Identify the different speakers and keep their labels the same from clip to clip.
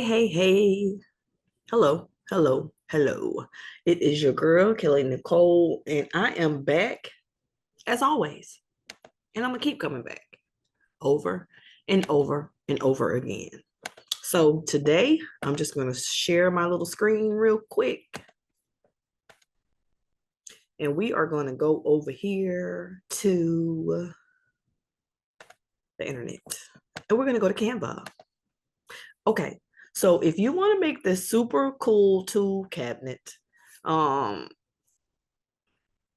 Speaker 1: Hey. Hello, hello. It is your girl, Kellie Nicole, and I am back as always. And I'm going to keep coming back over and over and over again. So today, I'm just going to share my little screen real quick. And we are going to go over here to the internet. And we're going to go to Canva. Okay, so if you want to make this super cool tool cabinet, you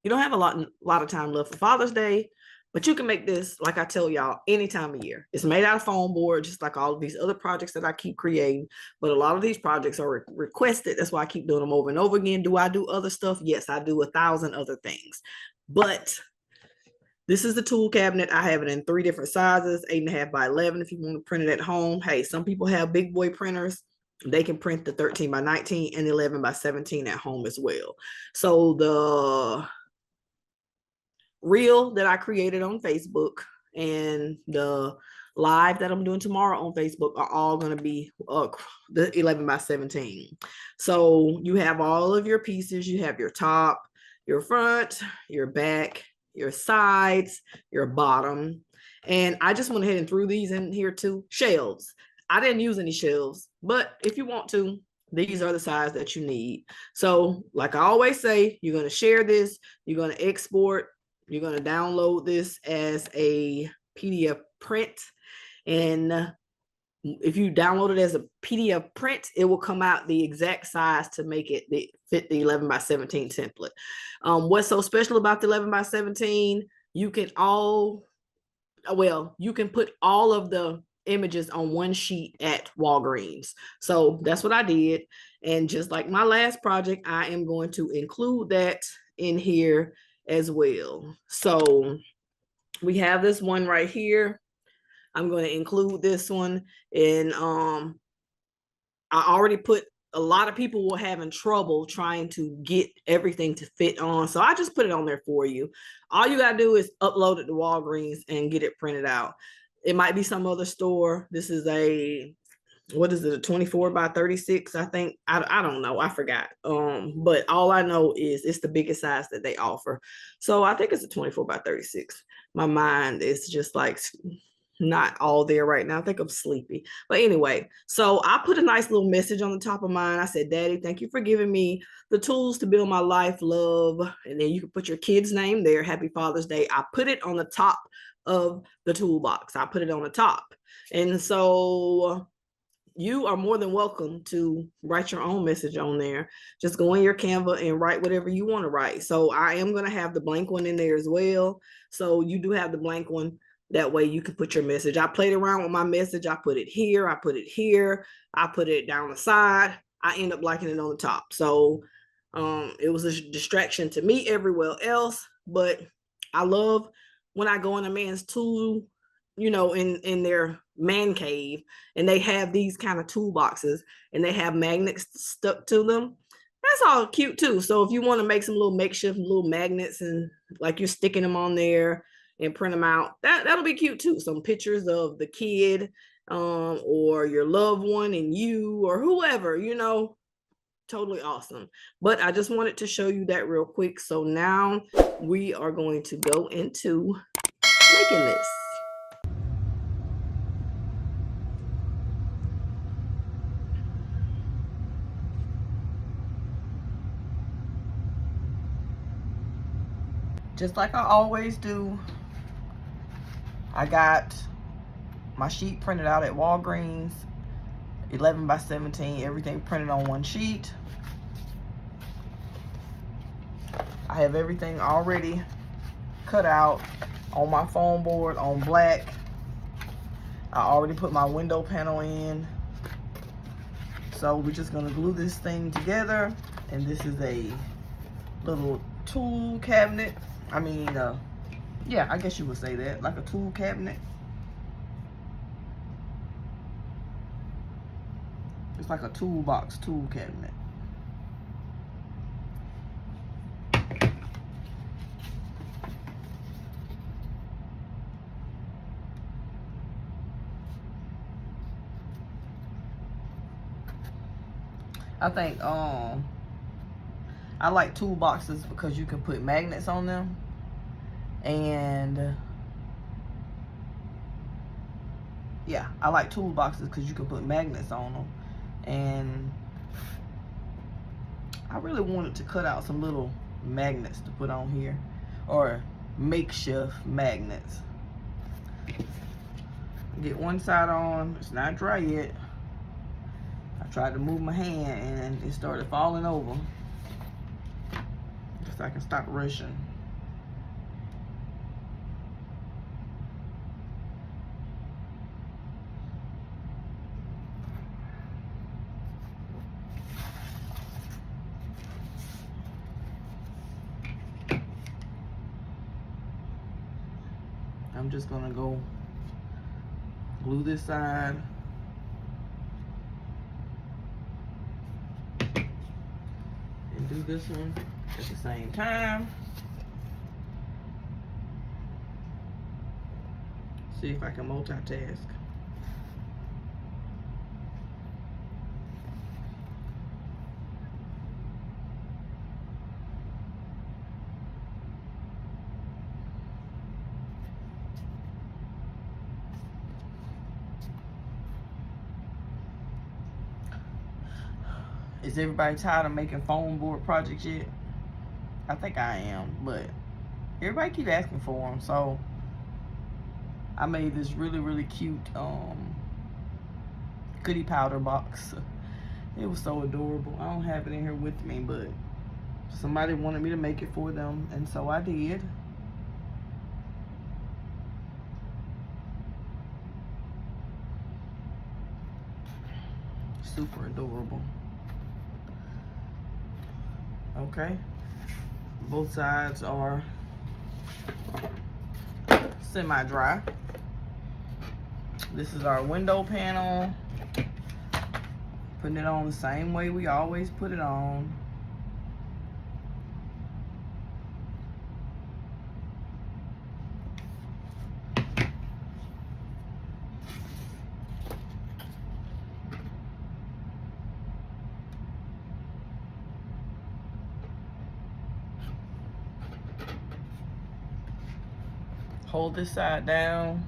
Speaker 1: don't have a lot of time left for Father's Day, but you can make this, like I tell y'all, any time of year. It's made out of foam board, just like all of these other projects that I keep creating. But a lot of these projects are requested. That's why I keep doing them over and over again. Do I do other stuff? Yes, I do 1,000 other things. But this is the tool cabinet. I have it in 3 different sizes, 8.5 by 11 if you want to print it at home. Hey, some people have big boy printers. They can print the 13 by 19 and 11 by 17 at home as well. So the reel that I created on Facebook and the live that I'm doing tomorrow on Facebook are all going to be the 11 by 17. So you have all of your pieces. You have your top, your front, your back, your sides, your bottom. And I just went ahead and threw these in here too. Shelves. I didn't use any shelves, but if you want to, these are the size that you need. So like I always say, you're going to share this, you're going to export, you're going to download this as a PDF print. And if you download it as a PDF print, it will come out the exact size to make it fit the 11 by 17 template. What's so special about the 11 by 17? You can put all of the images on one sheet at Walgreens. So that's what I did. And just like my last project, I am going to include that in here as well. So we have this one right here. I'm going to include this one. And I already put, a lot of people were having trouble trying to get everything to fit on. So I just put it on there for you. All you got to do is upload it to Walgreens and get it printed out. It might be some other store. This is a 24 by 36, I think. I don't know, I forgot. But all I know is it's the biggest size that they offer. So I think it's a 24 by 36. My mind is just like not all there right now. I think I'm sleepy. But anyway, so I put a nice little message on the top of mine. I said, Daddy, thank you for giving me the tools to build my life, love. And then you can put your kid's name there. Happy Father's Day. I put it on the top of the toolbox. I put it on the top. And so you are more than welcome to write your own message on there. Just go in your Canva and write whatever you want to write. So I am going to have the blank one in there as well. So you do have the blank one. That way you can put your message. I played around with my message. I put it here. I put it here. I put it down the side. I end up liking it on the top. So it was a distraction to me everywhere else. But I love when I go in a man's tool, in their man cave, and they have these kind of toolboxes and they have magnets stuck to them. That's all cute too. So if you want to make some little makeshift little magnets and like you're sticking them on there and print them out, that'll be cute too. Some pictures of the kid or your loved one and you or whoever, totally awesome. But I just wanted to show you that real quick. So now we are going to go into making this. Just like I always do, I got my sheet printed out at Walgreens, 11 by 17, everything printed on one sheet. I have everything already cut out on my foam board on black. I already put my window panel in. So we're just gonna glue this thing together. And this is a little tool cabinet. Yeah, I guess you would say that, like a tool cabinet. It's like a toolbox tool cabinet. I think I like toolboxes because you can put magnets on them, and yeah, I like toolboxes because you can put magnets on them. And I really wanted to cut out some little magnets to put on here, or makeshift magnets. Get one side on, it's not dry yet. I tried to move my hand and it started falling over. Just so I can stop rushing. I'm just gonna go glue this side and do this one at the same time. See if I can multitask. Is everybody tired of making foam board projects yet? I think I am, but everybody keep asking for them. So I made this really cute goodie powder box. It was so adorable. I don't have it in here with me, but somebody wanted me to make it for them, and so I did. Super adorable. Okay, both sides are semi-dry. This is our window panel. Putting it on the same way we always put it on. Hold this side down.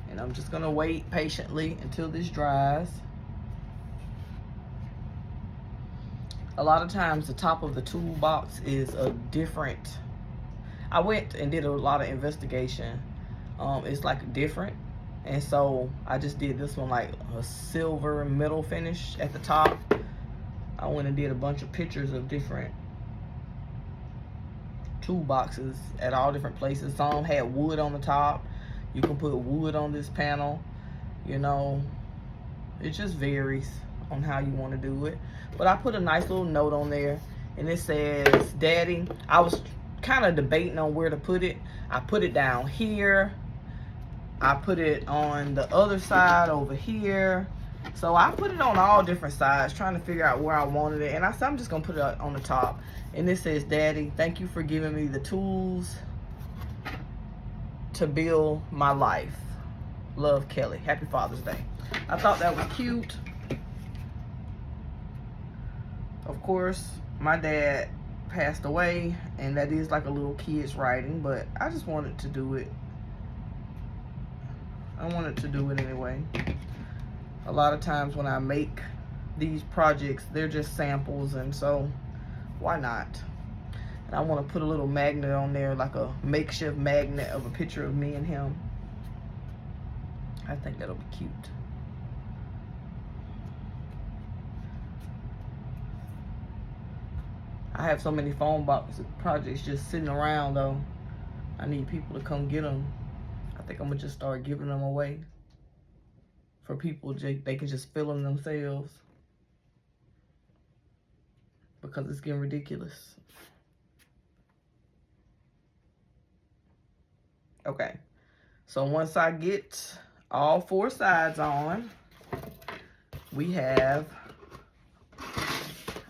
Speaker 1: And I'm just gonna wait patiently until this dries. A lot of times the top of the toolbox is a different, I went and did a lot of investigation. It's like different. And so I just did this one like a silver metal finish at the top. I went and did a bunch of pictures of different toolboxes at all different places. Some had wood on the top. You can put wood on this panel. You know, it just varies on how you want to do it. But I put a nice little note on there, and it says, Daddy. I was kind of debating on where to put it. I put it down here. I put it on the other side over here. So I put it on all different sides, trying to figure out where I wanted it. And I said, I'm just going to put it on the top. And it says, Daddy, thank you for giving me the tools to build my life. Love, Kelly. Happy Father's Day. I thought that was cute. Of course, my dad passed away, and that is like a little kid's writing, but I just wanted to do it. I wanted to do it anyway. A lot of times when I make these projects, they're just samples, and so why not? And I want to put a little magnet on there, like a makeshift magnet of a picture of me and him. I think that'll be cute. I have so many foam box projects just sitting around though. I need people to come get them. I think I'm gonna just start giving them away for people. They can just fill them themselves because it's getting ridiculous. Okay, so once I get all four sides on,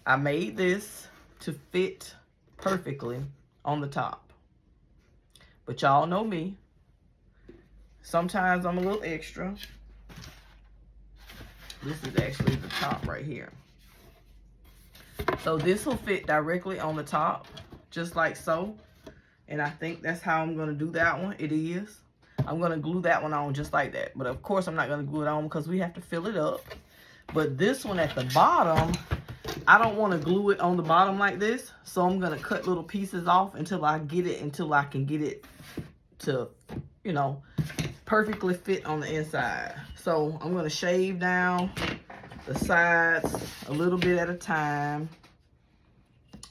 Speaker 1: I made this to fit perfectly on the top. But y'all know me. Sometimes I'm a little extra. This is actually the top right here. So this will fit directly on the top, just like so. And I think that's how I'm going to do that one. It is. I'm going to glue that one on just like that. But of course, I'm not going to glue it on because we have to fill it up. But this one at the bottom, I don't want to glue it on the bottom like this. So I'm going to cut little pieces off until I get it, until I can get it to, you know, perfectly fit on the inside. So I'm going to shave down the sides a little bit at a time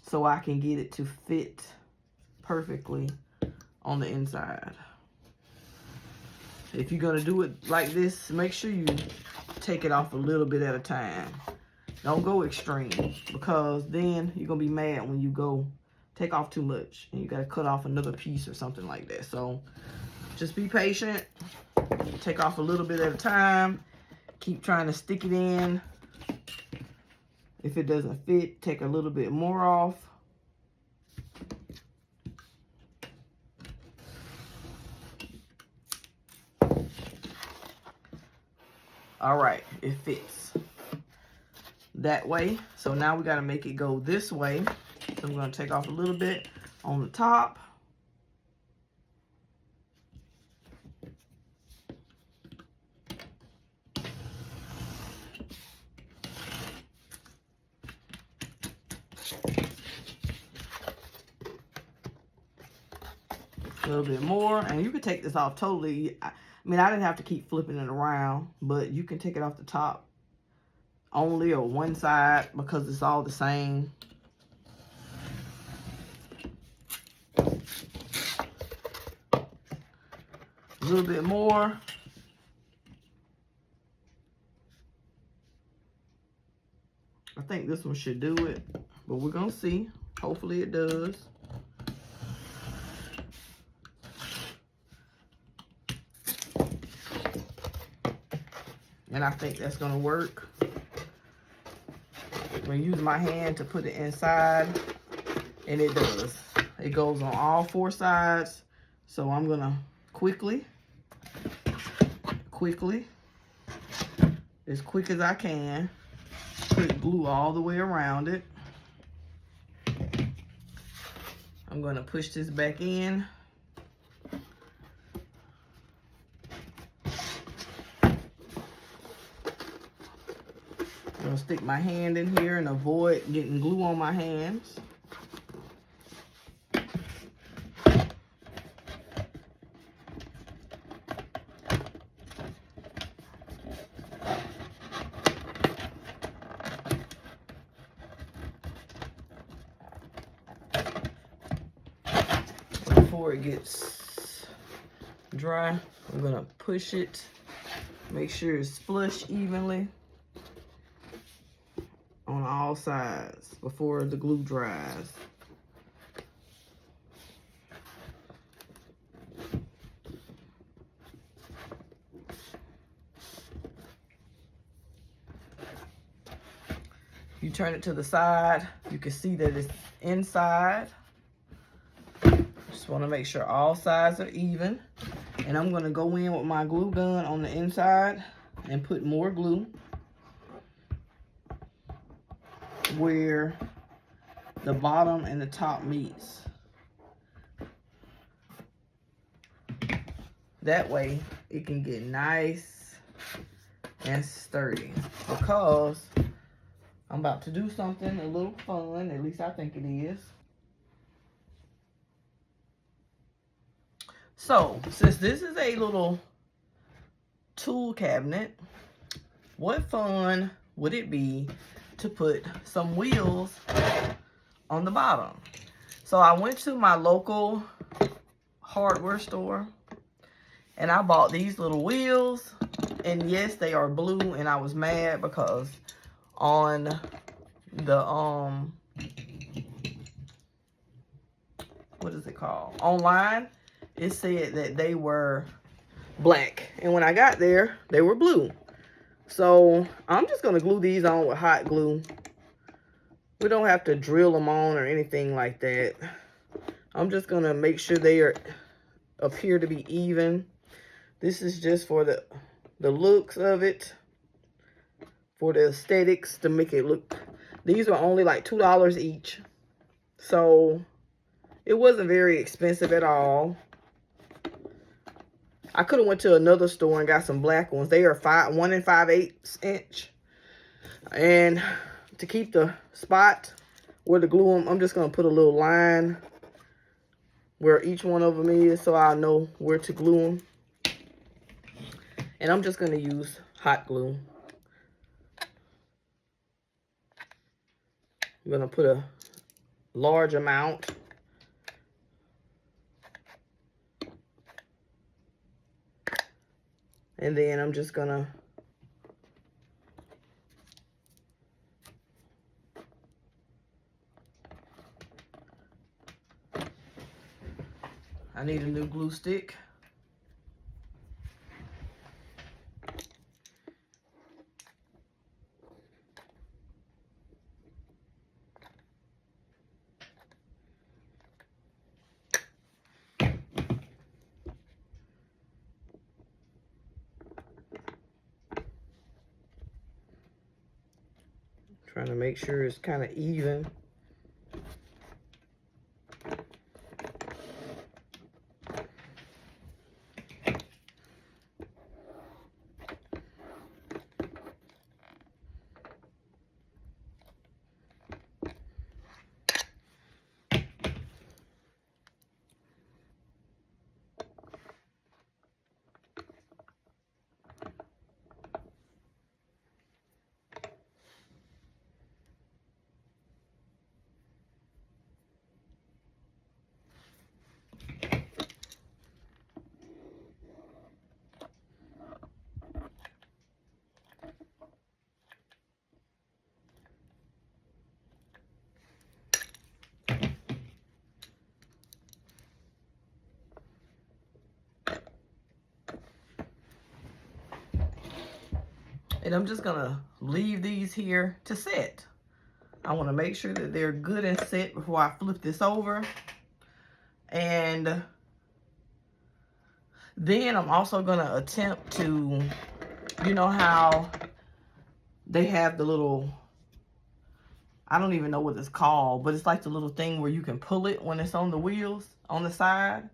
Speaker 1: so I can get it to fit perfectly on the inside. If you're going to do it like this, make sure you take it off a little bit at a time. Don't go extreme, because then you're going to be mad when you go take off too much and you got to cut off another piece or something like that. So just be patient. Take off a little bit at a time. Keep trying to stick it in. If it doesn't fit, take a little bit more off. All right, it fits that way. So now we got to make it go this way. So I'm going to take off a little bit on the top. A little bit more, and you can take this off totally. I mean, I didn't have to keep flipping it around, but you can take it off the top only, or one side, because it's all the same. A little bit more. I think this one should do it, but we're gonna see. Hopefully it does. And I think that's gonna work. I'm gonna use my hand to put it inside, and it does. It goes on all four sides. So I'm gonna quickly, as quick as I can, put glue all the way around it. I'm gonna push this back in. I'm gonna stick my hand in here and avoid getting glue on my hands. Before it gets dry, I'm gonna push it, make sure it's flush evenly on all sides before the glue dries. You turn it to the side, you can see that it's inside. Just want to make sure all sides are even. And I'm going to go in with my glue gun on the inside and put more glue where the bottom and the top meets. That way it can get nice and sturdy, because I'm about to do something a little fun, at least I think it is. So, since this is a little tool cabinet, what fun would it be to put some wheels on the bottom? So I went to my local hardware store and I bought these little wheels, and yes, they are blue, and I was mad because on the what is it called, online, it said that they were black, and when I got there they were blue. So I'm just gonna glue these on with hot glue. We don't have to drill them on or anything like that. I'm just gonna make sure they appear to be even. This is just for the looks of it, for the aesthetics, to make it look. These were only like $2 each. So it wasn't very expensive at all. I could have went to another store and got some black ones. They are 1 5/8 inch. And to keep the spot where to glue them, I'm just going to put a little line where each one of them is, so I'll know where to glue them. And I'm just going to use hot glue. I'm going to put a large amount. And then I'm just going to I need a new glue stick. Trying to make sure it's kind of even. And I'm just gonna leave these here to set. I wanna make sure that they're good and set before I flip this over. And then I'm also gonna attempt to, you know how they have the little, I don't even know what it's called, but it's like the little thing where you can pull it when it's on the wheels on the side.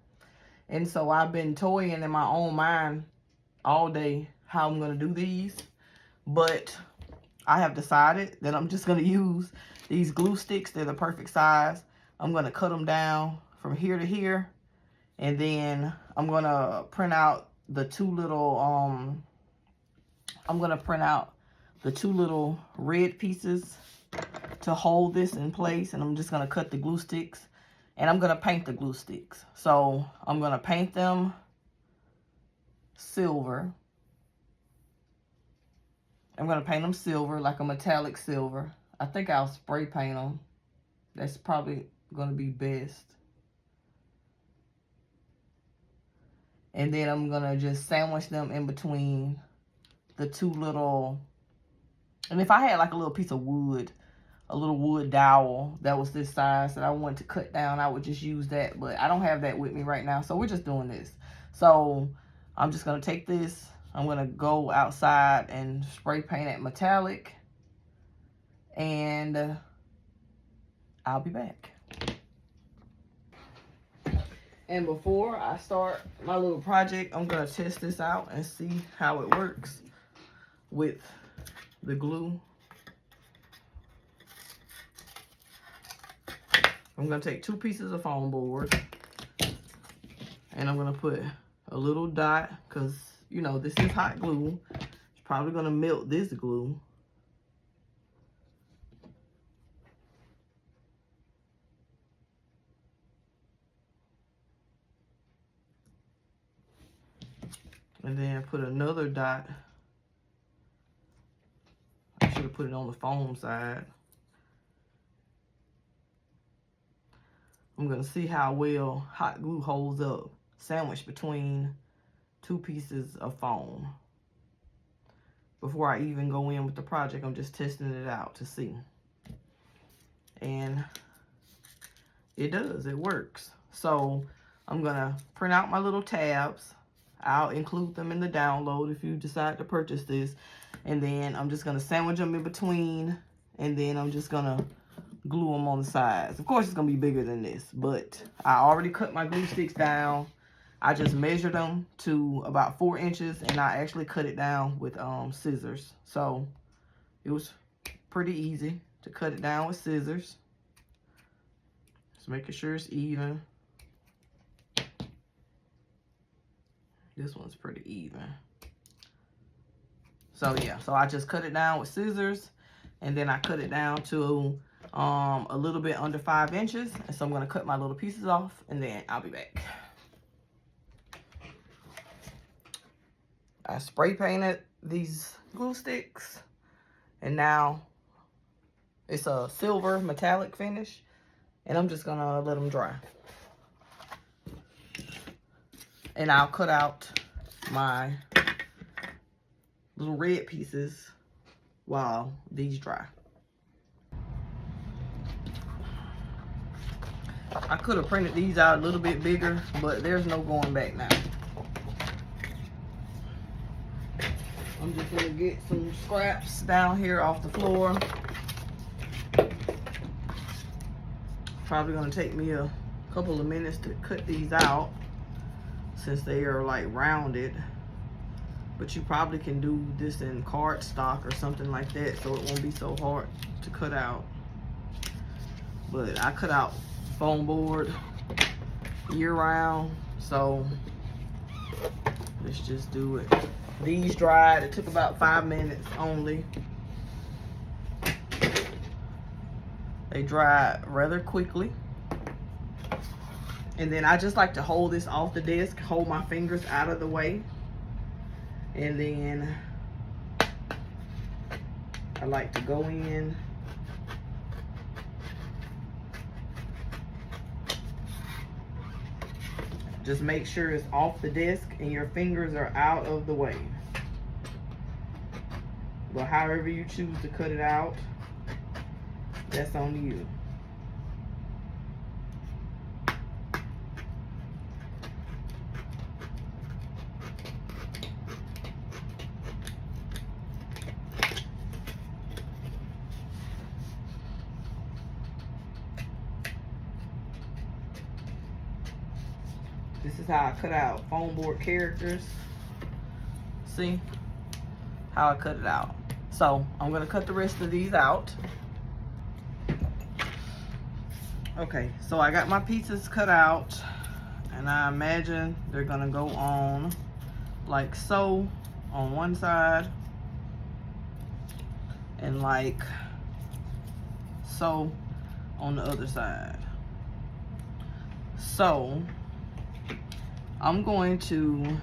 Speaker 1: And so I've been toying in my own mind all day how I'm gonna do these. But I have decided that I'm just going to use these glue sticks. They're the perfect size. I'm going to cut them down from here to here. And then I'm going to print out the two little, red pieces to hold this in place. And I'm just going to cut the glue sticks. And I'm going to paint the glue sticks. So I'm going to paint them silver. I'm going to paint them silver, like a metallic silver. I think I'll spray paint them. That's probably going to be best. And then I'm going to just sandwich them in between the two little... And if I had like a little piece of wood, a little wood dowel that was this size that I wanted to cut down, I would just use that. But I don't have that with me right now, so we're just doing this. So I'm just going to take this... I'm going to go outside and spray paint it metallic. And I'll be back. And before I start my little project, I'm going to test this out and see how it works with the glue. I'm going to take 2 pieces of foam board. And I'm going to put a little dot, because you know, this is hot glue. It's probably going to melt this glue. And then put another dot. I should have put it on the foam side. I'm going to see how well hot glue holds up sandwiched between 2 pieces of foam. Before I even go in with the project, I'm just testing it out to see. And it does, it works. So I'm gonna print out my little tabs. I'll include them in the download if you decide to purchase this. And then I'm just going to sandwich them in between. And then I'm just going to glue them on the sides. Of course, it's going to be bigger than this. But I already cut my glue sticks down. I just measured them to about 4 inches. And I actually cut it down with scissors. So it was pretty easy to cut it down with scissors. Just making sure it's even. This one's pretty even. So yeah, so I just cut it down with scissors, and then I cut it down to a little bit under 5 inches. And so I'm gonna cut my little pieces off, and then I'll be back. I spray painted these glue sticks, and now it's a silver metallic finish, and I'm just gonna let them dry. And I'll cut out my little red pieces while these dry. I could have printed these out a little bit bigger, but there's no going back now. I'm just gonna get some scraps down here off the floor. Probably gonna take me a couple of minutes to cut these out, since they are like rounded. But you probably can do this in cardstock or something like that, so it won't be so hard to cut out. But I cut out foam board year round, so let's just do it. These dried, it took about 5 minutes only. They dried rather quickly. And then I just like to hold this off the desk, hold my fingers out of the way. And then I like to go in just make sure it's off the desk and your fingers are out of the way. But however you choose to cut it out, that's on you. This is how I cut out foam board characters. See how I cut it out. So I'm gonna cut the rest of these out. Okay, so I got my pieces cut out, and I imagine they're gonna go on like so on one side, and like so on the other side. So I'm going to,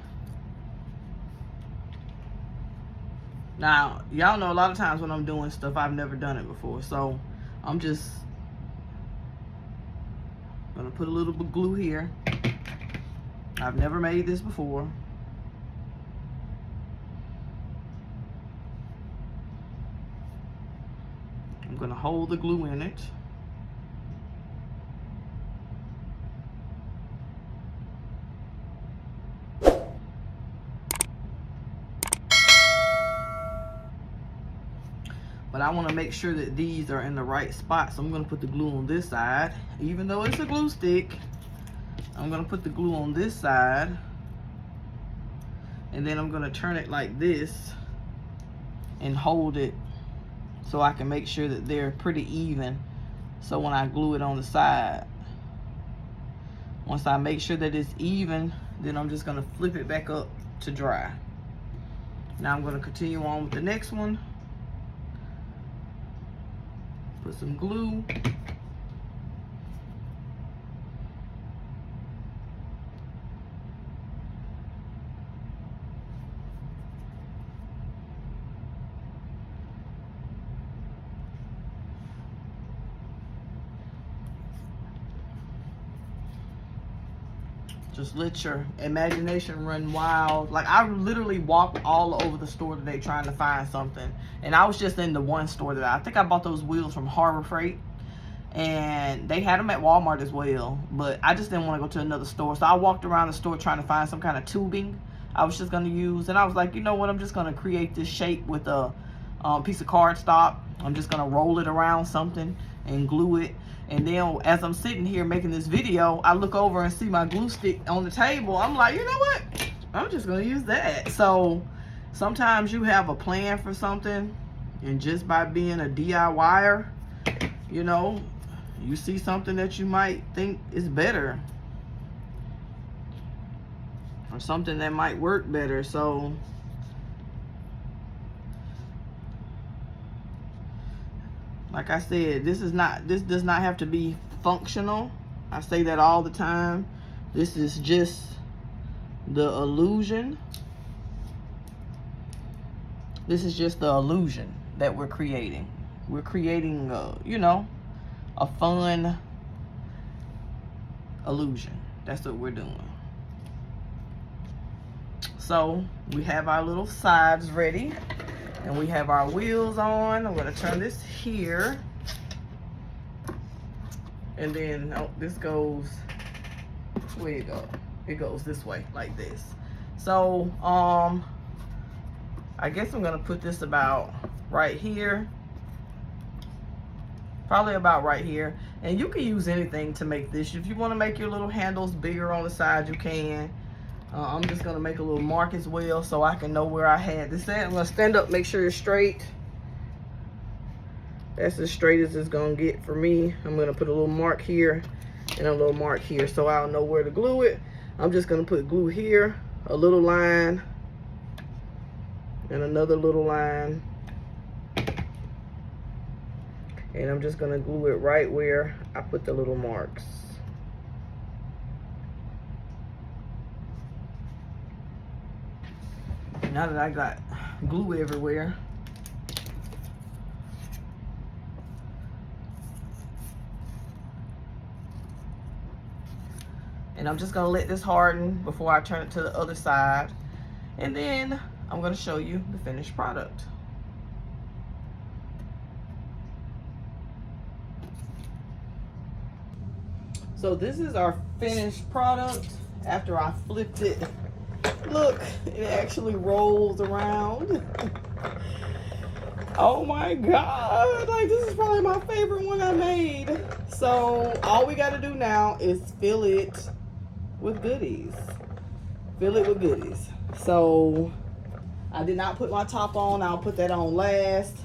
Speaker 1: now y'all know a lot of times when I'm doing stuff, I've never done it before, so I'm just gonna put a little bit of glue here. I've never made this before. I'm gonna hold the glue in it. But I want to make sure that these are in the right spot, so I'm going to put the glue on this side. Even though it's a glue stick, I'm going to put the glue on this side, and then I'm going to turn it like this and hold it so I can make sure that they're pretty even, so when I glue it on the side, once I make sure that it's even, then I'm just going to flip it back up to dry. Now I'm going to continue on with the next one. Put some glue. Just let your imagination run wild. Like, I literally walked all over the store today trying to find something. And I was just in the one store that I think I bought those wheels from Harbor Freight. And they had them at Walmart as well. But I just didn't want to go to another store. So I walked around the store trying to find some kind of tubing I was just gonna use, and I was like, you know what, I'm just gonna create this shape with a piece of cardstock. I'm just gonna roll it around something and glue it. And then as I'm sitting here making this video, I look over and see my glue stick on the table. I'm like, you know what, I'm just gonna use that. So sometimes you have a plan for something, and just by being a DIYer, you know, you see something that you might think is better, or something that might work better. So like I said, this does not have to be functional. I say that all the time. This is just the illusion. This is just the illusion that we're creating. We're creating, you know, a fun illusion. That's what we're doing. So we have our little sides ready, and we have our wheels on. I'm going to turn this here, and then this goes, where it go? It goes this way, like this. So I guess I'm going to put this about right here, probably about right here. And you can use anything to make this. If you want to make your little handles bigger on the side, you can. I'm just gonna make a little mark as well so I can know where I had this at. I'm gonna stand up, make sure it's straight. That's as straight as it's gonna get for me. I'm gonna put a little mark here and a little mark here so I'll know where to glue it. I'm just gonna put glue here, a little line, and another little line. And I'm just gonna glue it right where I put the little marks. Now that I got glue everywhere, and I'm just gonna let this harden before I turn it to the other side, and then I'm gonna show you the finished product. So this is our finished product after I flipped it. Look, it actually rolls around. Oh my God, like this is probably my favorite one I made. So all we gotta do now is fill it with goodies. Fill it with goodies. So I did not put my top on. I'll put that on last.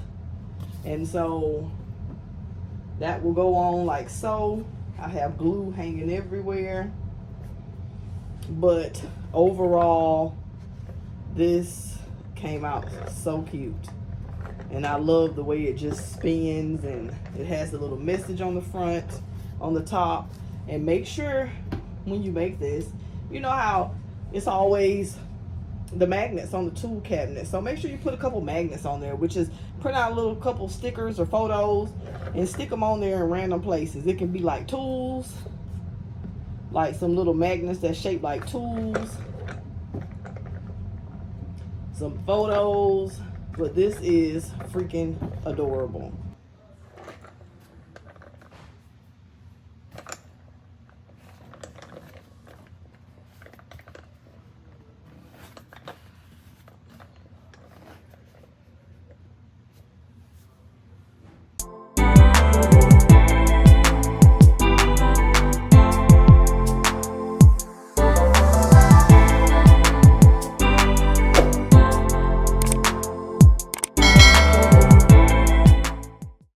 Speaker 1: And so that will go on like so. I have glue hanging everywhere. But overall, this came out so cute. And I love the way it just spins, and it has a little message on the front, on the top. And make sure when you make this, you know how it's always the magnets on the tool cabinet. So make sure you put a couple magnets on there, which is print out a little couple stickers or photos and stick them on there in random places. It can be like tools, like some little magnets that shape like tools, some photos, but this is freaking adorable.